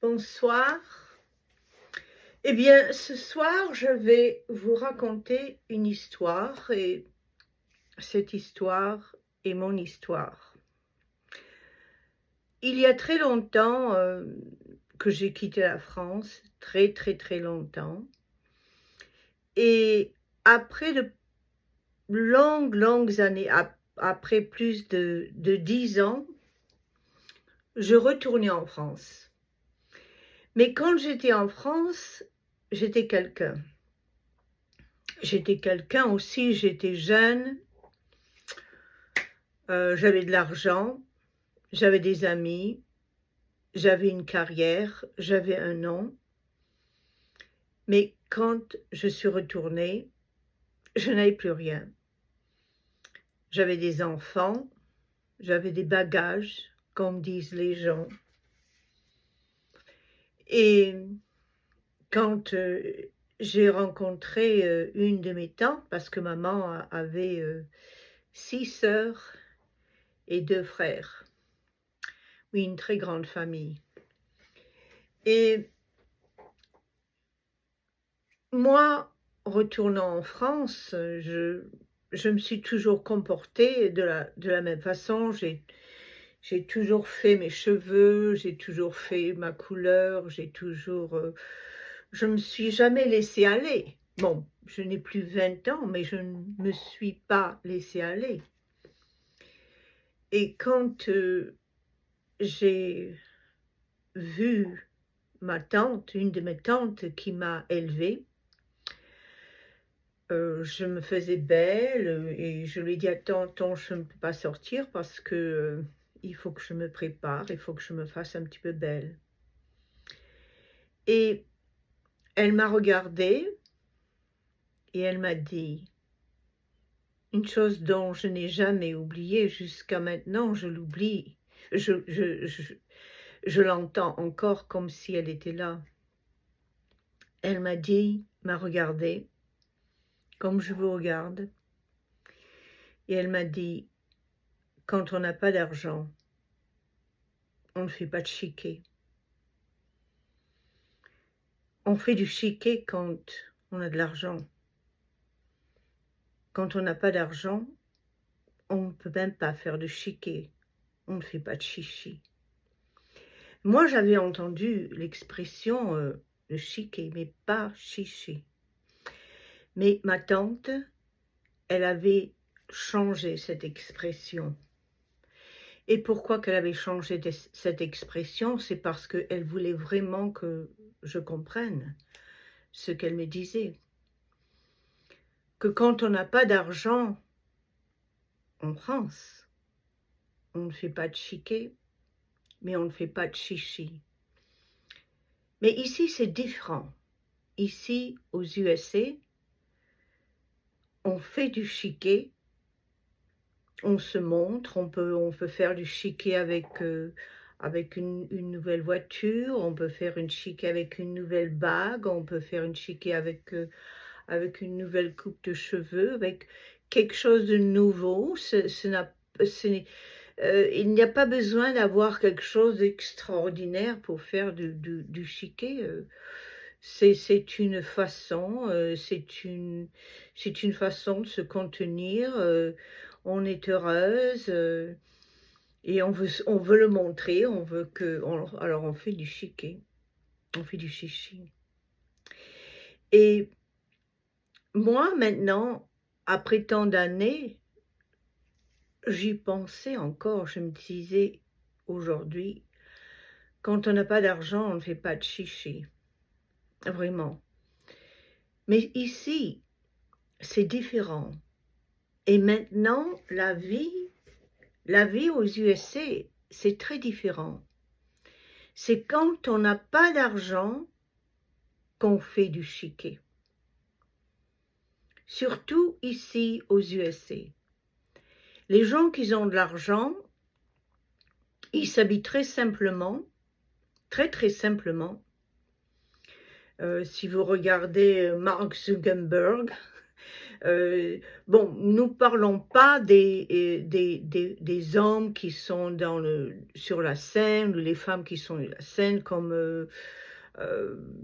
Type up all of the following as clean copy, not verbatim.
Bonsoir. Eh bien, ce soir, je vais vous raconter une histoire et cette histoire est mon histoire. Il y a très longtemps que j'ai quitté la France, très très très longtemps. Et après de longues années, après plus de 10 ans, je retournais en France. Mais quand j'étais en France, j'étais quelqu'un. J'étais quelqu'un aussi, j'étais jeune, j'avais de l'argent, j'avais des amis, j'avais une carrière, j'avais un nom. Mais quand je suis retournée, je n'avais plus rien. J'avais des enfants, j'avais des bagages, comme disent les gens. Et quand j'ai rencontré une de mes tantes, parce que maman avait 6 sœurs et 2 frères. Oui, une très grande famille. Et moi, retournant en France, je me suis toujours comportée de la même façon. J'ai toujours fait mes cheveux, j'ai toujours fait ma couleur, je me suis jamais laissée aller. Bon, je n'ai plus 20 ans, mais je ne me suis pas laissée aller. Et quand j'ai vu ma tante, une de mes tantes qui m'a élevée, je me faisais belle et je lui ai dit: «Attends, je ne peux pas sortir parce que, il faut que je me prépare, il faut que je me fasse un petit peu belle». Et elle m'a regardée et elle m'a dit une chose dont je n'ai jamais oublié jusqu'à maintenant, je l'oublie, je l'entends encore comme si elle était là. Elle m'a regardée comme je vous regarde et elle m'a dit: «Quand on n'a pas d'argent, on ne fait pas de chiquet. On fait du chiquet quand on a de l'argent. Quand on n'a pas d'argent, on ne peut même pas faire de chiquet. On ne fait pas de chichi». Moi, j'avais entendu l'expression de chiquet, mais pas chichi. Mais ma tante, elle avait changé cette expression. Et pourquoi qu'elle avait changé cette expression? C'est parce qu'elle voulait vraiment que je comprenne ce qu'elle me disait. Que quand on n'a pas d'argent en France, on ne fait pas de chiquet, mais on ne fait pas de chichi. Mais ici, c'est différent. Ici, aux USA, on fait du chiquet, on se montre, on peut faire du chiquet avec une nouvelle voiture, on peut faire une chiquet avec une nouvelle bague, on peut faire une chiquet avec une nouvelle coupe de cheveux, avec quelque chose de nouveau. Il n'y a pas besoin d'avoir quelque chose d'extraordinaire pour faire du chiquet. C'est une façon, c'est une façon de se contenir. On est heureuse et on veut le montrer. Alors on fait du chiquet, on fait du chichi. Et moi maintenant, après tant d'années, j'y pensais encore. Je me disais aujourd'hui, quand on n'a pas d'argent, on ne fait pas de chichi, vraiment. Mais ici, c'est différent. Et maintenant, la vie aux USA, c'est très différent. C'est quand on n'a pas d'argent qu'on fait du chiquet. Surtout ici aux USA. Les gens qui ont de l'argent, ils s'habillent très simplement, très très simplement. Si vous regardez Mark Zuckerberg, Heu, bon, nous parlons pas des hommes qui sont sur la scène ou les femmes qui sont sur la scène comme,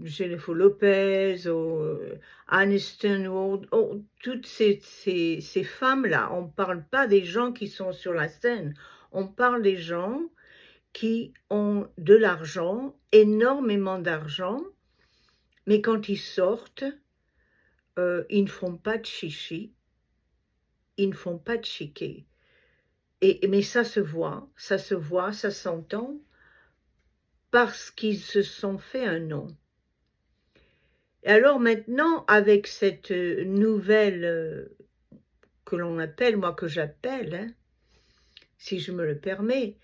Jennifer Lopez ou, Aniston ou toutes ces femmes-là. On parle pas des gens qui sont sur la scène. On parle des gens qui ont de l'argent, énormément d'argent, mais quand ils sortent, ils ne font pas de chichi, ils ne font pas de chiquet mais ça se voit, ça s'entend parce qu'ils se sont fait un nom. Et alors maintenant avec cette, nouvelle, que l'on appelle, moi que j'appelle, hein, si je me le permets,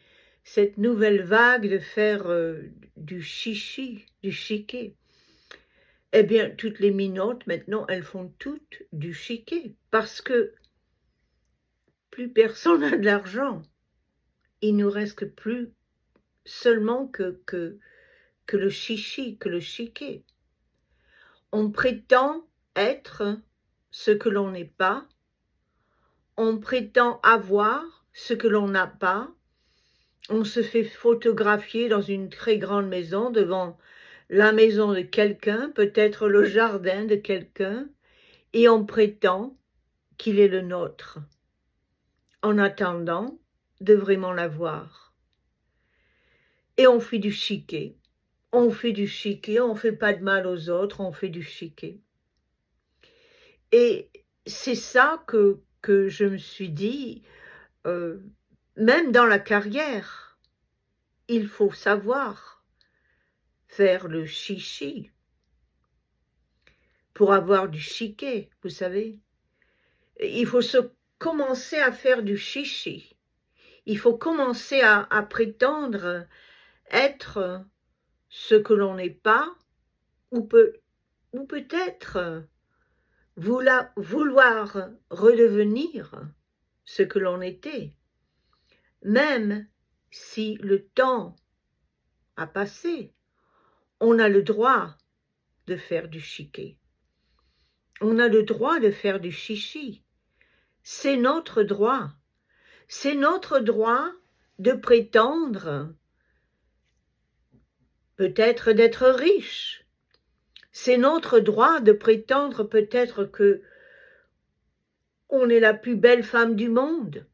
cette nouvelle vague de faire, du chichi, du chiquet. Eh bien, toutes les minottes maintenant, elles font toutes du chiquet parce que plus personne n'a de l'argent. Il nous reste plus seulement que le chichi, que le chiquet. On prétend être ce que l'on n'est pas, on prétend avoir ce que l'on n'a pas, on se fait photographier dans une très grande maison, devant la maison de quelqu'un, peut-être le jardin de quelqu'un, et on prétend qu'il est le nôtre, en attendant de vraiment l'avoir. Et on fait du chiquet. On fait du chiquet, on fait pas de mal aux autres, on fait du chiquet. Et c'est ça que je me suis dit, même dans la carrière, il faut savoir faire le chichi pour avoir du chiquet, vous savez? Il faut commencer à faire du chichi. Il faut commencer à prétendre être ce que l'on n'est pas, ou peut-être vouloir redevenir ce que l'on était, même si le temps a passé. On a le droit de faire du chiquet. On a le droit de faire du chichi. C'est notre droit. C'est notre droit de prétendre peut-être d'être riche. C'est notre droit de prétendre peut-être que on est la plus belle femme du monde.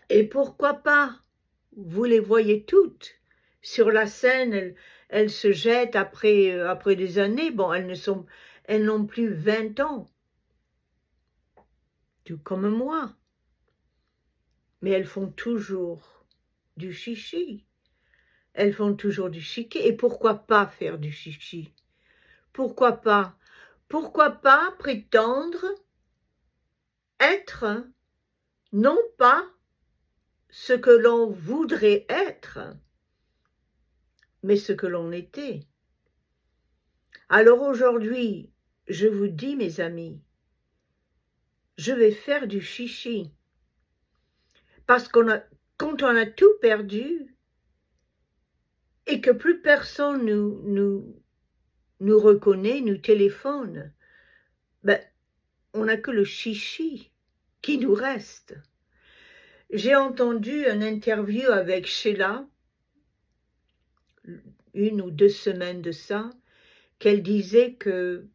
Et pourquoi pas? Vous les voyez toutes. Sur la scène, elles se jettent après des années. Bon, elles n'ont plus 20 ans. Tout comme moi. Mais elles font toujours du chichi. Elles font toujours du chiquet. Et pourquoi pas faire du chichi? Pourquoi pas? Pourquoi pas prétendre être non pas ce que l'on voudrait être, mais ce que l'on était? Alors aujourd'hui, je vous dis, mes amis, je vais faire du chichi. Parce quand on a tout perdu et que plus personne nous reconnaît, nous téléphone, ben, on n'a que le chichi qui nous reste. J'ai entendu une interview avec Sheila, 1 ou 2 semaines de ça, qu'elle disait que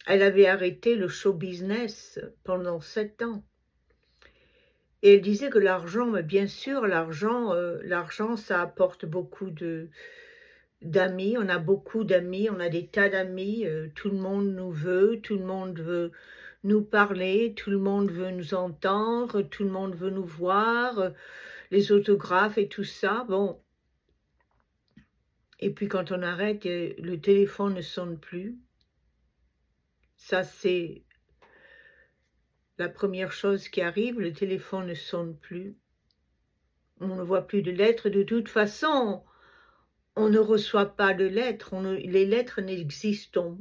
elle avait arrêté le show business pendant 7 ans. Et elle disait que l'argent, mais bien sûr, l'argent, ça apporte beaucoup d'amis. On a beaucoup d'amis, on a des tas d'amis. Tout le monde nous veut, tout le monde veut nous parler, tout le monde veut nous entendre, tout le monde veut nous voir, les autographes et tout ça. Bon. Et puis quand on arrête, le téléphone ne sonne plus. Ça, c'est la première chose qui arrive, le téléphone ne sonne plus. On ne voit plus de lettres. De toute façon, on ne reçoit pas de lettres. Les lettres n'existent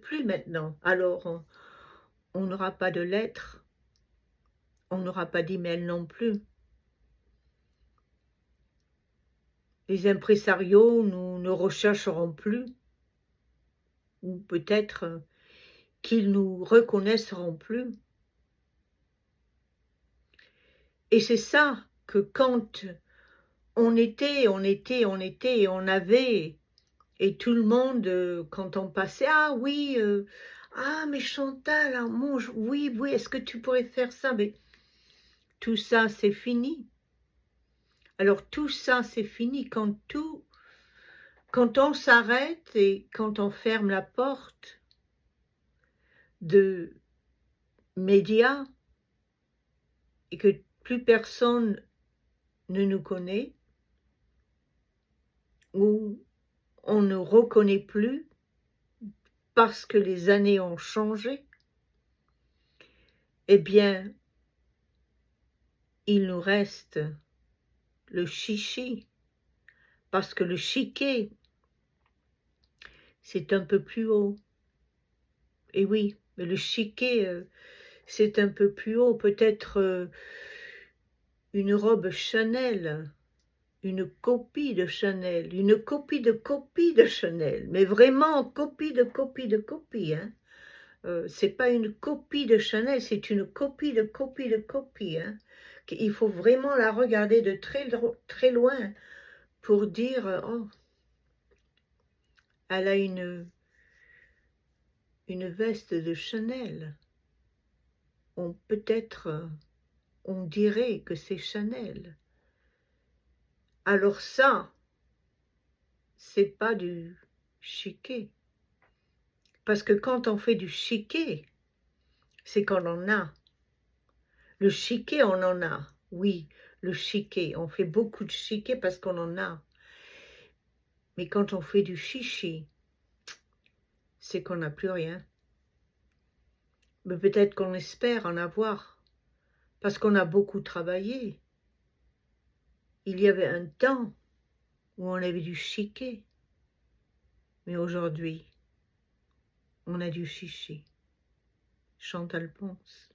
plus maintenant. Alors, on n'aura pas de lettres. On n'aura pas d'email non plus. Les impresarios nous ne rechercheront plus. Ou peut-être qu'ils nous reconnaîtront plus. Et c'est ça que quand on était et on avait et tout le monde, quand on passait: «Ah oui, ah mais Chantal, ah mon j oui, oui, est-ce que tu pourrais faire ça?» Mais tout ça, c'est fini. Alors tout ça, c'est fini quand on s'arrête et quand on ferme la porte de médias et que plus personne ne nous connaît ou on ne reconnaît plus parce que les années ont changé, eh bien, il nous reste le chichi, parce que le chiquet, c'est un peu plus haut. Et oui, mais le chiquet, c'est un peu plus haut, peut-être, une robe Chanel, une copie de Chanel, une copie de Chanel, mais vraiment copie de copie, hein. C'est pas une copie de Chanel, c'est une copie de copie de copie, hein. Il faut vraiment la regarder de très loin pour dire, «Oh, elle a une veste de Chanel». Peut-être, on dirait que c'est Chanel. Alors ça, c'est pas du chiqué. Parce que quand on fait du chiqué, c'est qu'on en a. Le chiqué, on en a. Oui, le chiqué. On fait beaucoup de chiqué parce qu'on en a. Mais quand on fait du chichi, c'est qu'on n'a plus rien. Mais peut-être qu'on espère en avoir, parce qu'on a beaucoup travaillé. Il y avait un temps où on avait du chiqué, mais aujourd'hui, on a du chichi. Chantal Pons.